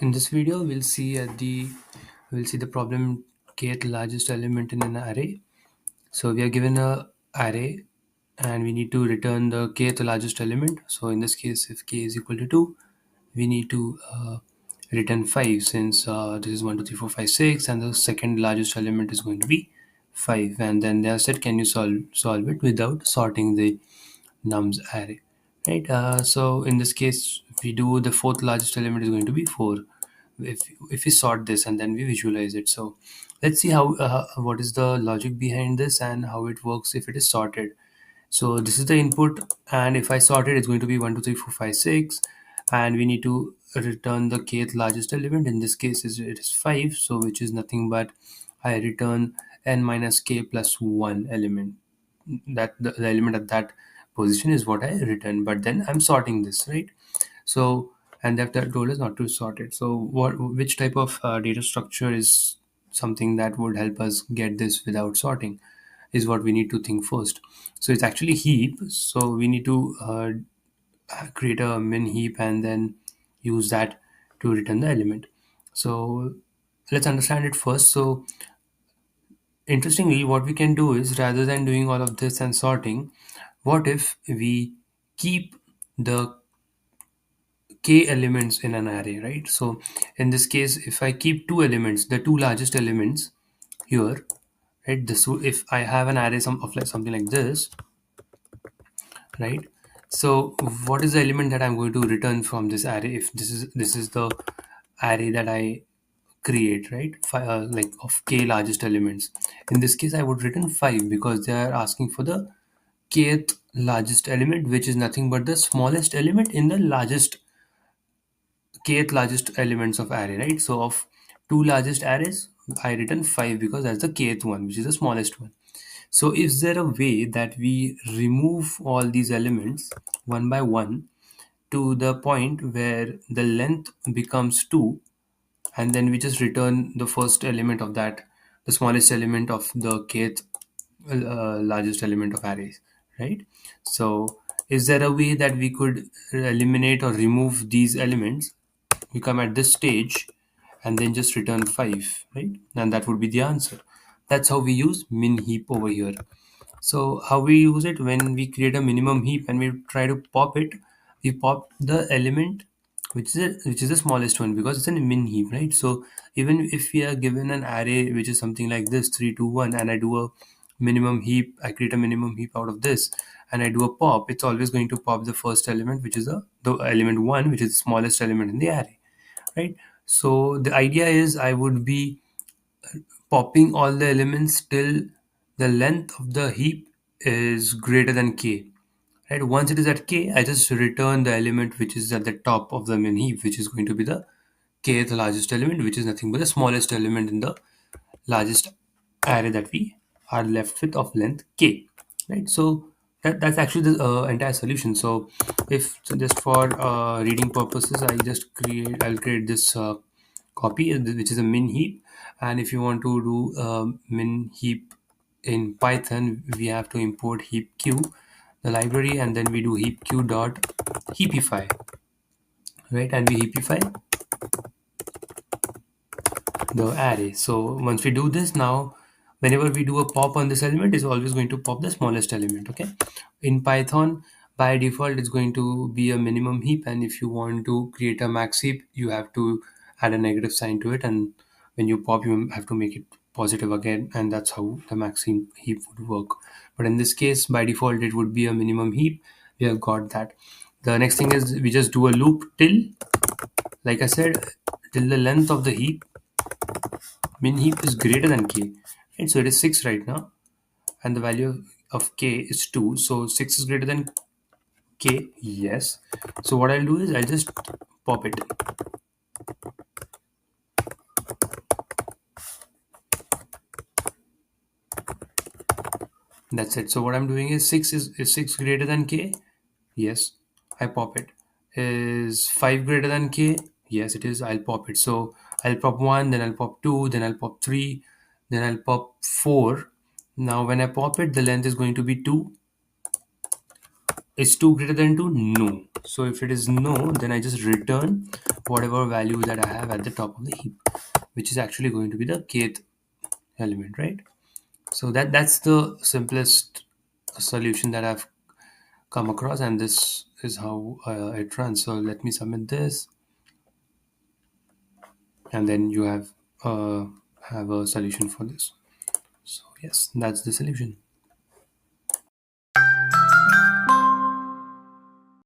In this video, we'll see the problem kth largest element in an array. So we are given a array and we need to return the kth largest element. So in this case, if k is equal to 2, we need to return 5 since this is 1, 2, 3, 4, 5, 6, and the second largest element is going to be 5. And then they have said, can you solve it without sorting the nums array, right? So in this case, if we do, the fourth largest element is going to be 4 if we sort this and then we visualize it. So let's see how what is the logic behind this and how it works if it is sorted. So this is the input, and if I sort it, it's going to be 1, 2, 3, 4, 5, 6, and we need to return the kth largest element. In this case it is 5, so which is nothing but I return n minus k plus 1 element. That the element at that position is what I return, but then I'm sorting this, right? So, and that told us not to sort it. So which type of data structure is something that would help us get this without sorting is what we need to think first. So it's actually heap. So we need to create a min heap and then use that to return the element. So let's understand it first. So interestingly, what we can do is, rather than doing all of this and sorting, what if we keep the k elements in an array, right? So in this case, if I keep two elements, the two largest elements here, right? This if I have an array of like something like this, right? So what is the element that I'm going to return from this array? If this is the array that I create, right? Like of k largest elements. In this case, I would return 5 because they are asking for the kth largest element, which is nothing but the smallest element in the kth largest elements of array, right? So of two largest arrays, I return 5 because that's the kth one, which is the smallest one. So is there a way that we remove all these elements one by one to the point where the length becomes 2, and then we just return the first element of that, the smallest element of the kth largest element of arrays, right? So is there a way that we could eliminate or remove these elements? We come at this stage and then just return 5, right? And that would be the answer. That's how we use min heap over here. So how we use it: when we create a minimum heap and we try to pop it, we pop the element which is the smallest one because it's a min heap, right? So even if we are given an array which is something like this 3, 2, 1, and I do a minimum heap, I create a minimum heap out of this, and I do a pop, it's always going to pop the first element, which is the element 1, which is the smallest element in the array, right? So the idea is I would be popping all the elements till the length of the heap is greater than k, right? Once it is at k, I just return the element which is at the top of the main heap, which is going to be the kth largest element, which is nothing but the smallest element in the largest array that we are left with of length k, right? So that's actually the entire solution. So if so just for reading purposes, I'll create this copy which is a min heap, and if you want to do min heap in Python, we have to import heapq, the library, and then we do heapq dot heapify, right? And we heapify the array. So once we do this, now whenever we do a pop on this element, is always going to pop the smallest element. Okay, in Python by default it's going to be a minimum heap, and if you want to create a max heap, you have to add a negative sign to it, and when you pop, you have to make it positive again, and that's how the max heap would work. But in this case, by default it would be a minimum heap. We have got that. The next thing is we just do a loop till, like I said, till the length of the heap, min heap, is greater than k, right? So it is 6 right now, and the value of k is 2, so 6 is greater than k, yes. So what I'll do is I'll just pop it. That's it. So what I'm doing is 6 greater than k, yes, I pop it. Is 5 greater than k, yes it is, I'll pop it. So I'll pop 1, then I'll pop 2, then I'll pop 3, then I'll pop 4. Now when I pop it, the length is going to be 2. Is 2 greater than 2? No. So if it is no, then I just return whatever value that I have at the top of the heap, which is actually going to be the kth element, right? So that's the simplest solution that I've come across, and this is how it runs. So let me submit this, and then you uh, have a solution for this. So yes, that's the solution.